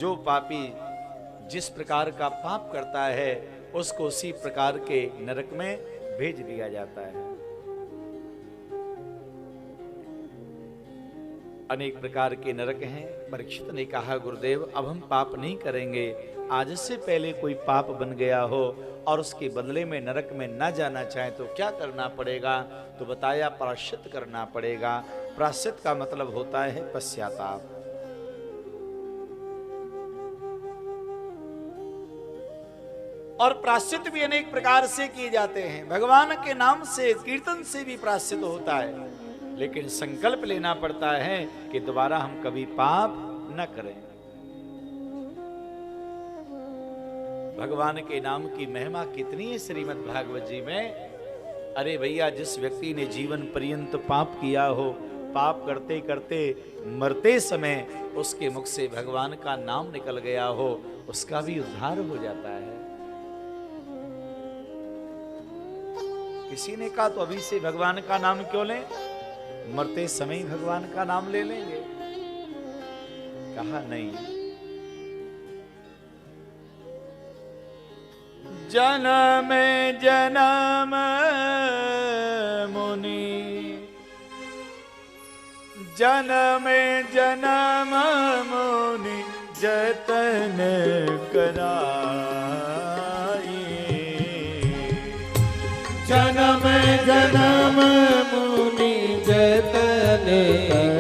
जो पापी जिस प्रकार का पाप करता है उसको उसी प्रकार के नरक में भेज दिया जाता है। अनेक प्रकार के नरक हैं। परीक्षित ने कहा, गुरुदेव अब हम पाप नहीं करेंगे, आज से पहले कोई पाप बन गया हो और उसके बदले में नरक में न जाना चाहे तो क्या करना पड़ेगा? तो बताया, प्रायश्चित करना पड़ेगा। प्रायश्चित का मतलब होता है पश्चाताप। और प्रायश्चित भी अनेक प्रकार से किए जाते हैं। भगवान के नाम से, कीर्तन से भी प्रायश्चित होता है, लेकिन संकल्प लेना पड़ता है कि दोबारा हम कभी पाप न करें। भगवान के नाम की महिमा कितनी है श्रीमद् भागवत जी में। अरे भैया, जिस व्यक्ति ने जीवन पर्यंत पाप किया हो, पाप करते करते मरते समय उसके मुख से भगवान का नाम निकल गया हो, उसका भी उद्धार हो जाता है। किसी ने कहा, तो अभी से भगवान का नाम क्यों लें, मरते समय ही भगवान का नाम ले लेंगे। कहा नहीं, जन्म जन्म मुनि, जन्म जन्म मुनि जतन कराई, जन्म जन्म मुनि जतन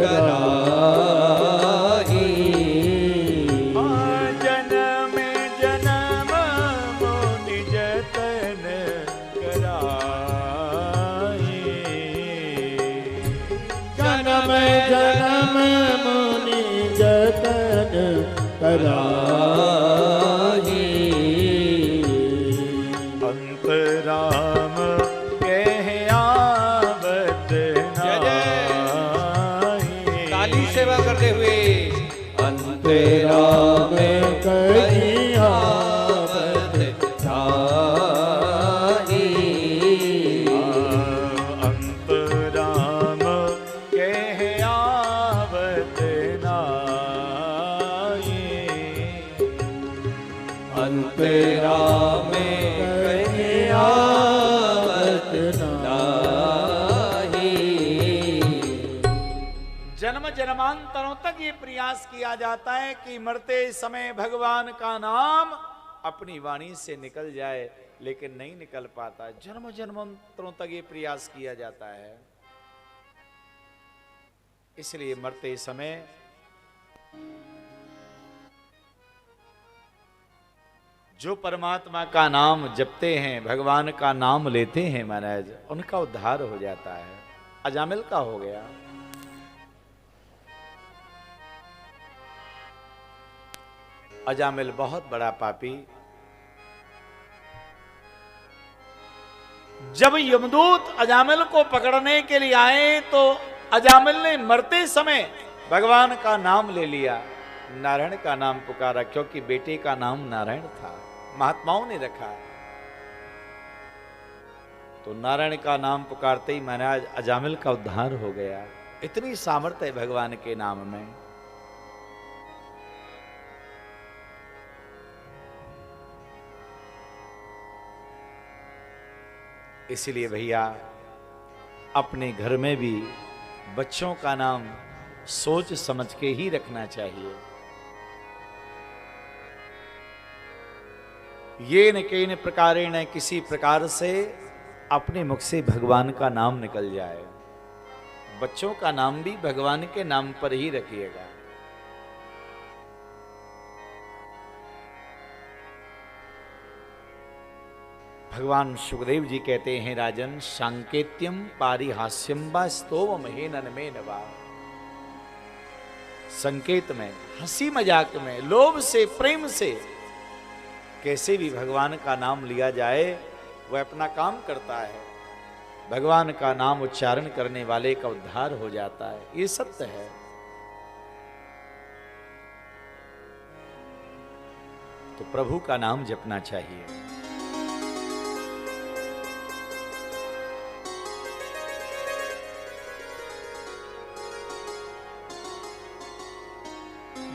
कराई, जन्म जन्म मुनि जतन कराई, जन्म जन्म मुनि जतन कराई, अंतराम कह आवत नाहि। ताली सेवा करते हुए अंतराम कहीं आवत नाहि, अंतराम कह आवत नाहि, अंतराम कहीं आवत नाहि। जन्म जन्मांतरों तक ये प्रयास किया जाता है कि मरते समय भगवान का नाम अपनी वाणी से निकल जाए, लेकिन नहीं निकल पाता। जन्म जन्मांतरों तक ये प्रयास किया जाता है। इसलिए मरते समय जो परमात्मा का नाम जपते हैं, भगवान का नाम लेते हैं महाराज, उनका उद्धार हो जाता है। अजामिल का हो गया। अजामिल बहुत बड़ा पापी। जब यमदूत अजामिल को पकड़ने के लिए आए तो अजामिल ने मरते समय भगवान का नाम ले लिया, नारायण का नाम पुकारा, क्योंकि बेटे का नाम नारायण था, महात्माओं ने रखा। तो नारायण का नाम पुकारते ही महाराज अजामिल का उद्धार हो गया। इतनी सामर्थ्य है भगवान के नाम में। इसलिए भैया, अपने घर में भी बच्चों का नाम सोच समझ के ही रखना चाहिए। ये न के न प्रकारेण, किसी प्रकार से अपने मुख से भगवान का नाम निकल जाए। बच्चों का नाम भी भगवान के नाम पर ही रखिएगा। भगवान सुखदेव जी कहते हैं, राजन सांकेत्यम पारिहास्यम व स्तोम महेनन में नवा। संकेत में, हंसी मजाक में, लोभ से, प्रेम से कैसे भी भगवान का नाम लिया जाए, वह अपना काम करता है। भगवान का नाम उच्चारण करने वाले का उद्धार हो जाता है। ये सत्य है। तो प्रभु का नाम जपना चाहिए।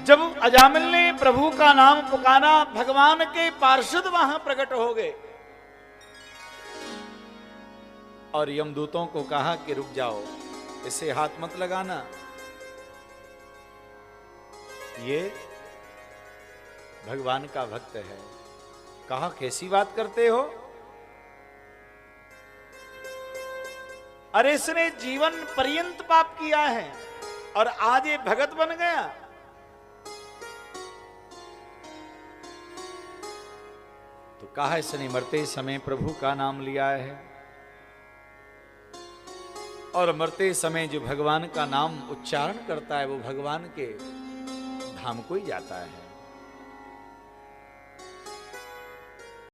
जब अजामिल ने प्रभु का नाम पुकारा, भगवान के पार्षद वहां प्रकट हो गए और यमदूतों को कहा कि रुक जाओ, इसे हाथ मत लगाना, ये भगवान का भक्त है। कहा कैसी बात करते हो? अरे इसने जीवन पर्यंत पाप किया है और आज ये भगत बन गया। तो कहा इसने मरते समय प्रभु का नाम लिया है और मरते समय जो भगवान का नाम उच्चारण करता है वो भगवान के धाम को ही जाता है।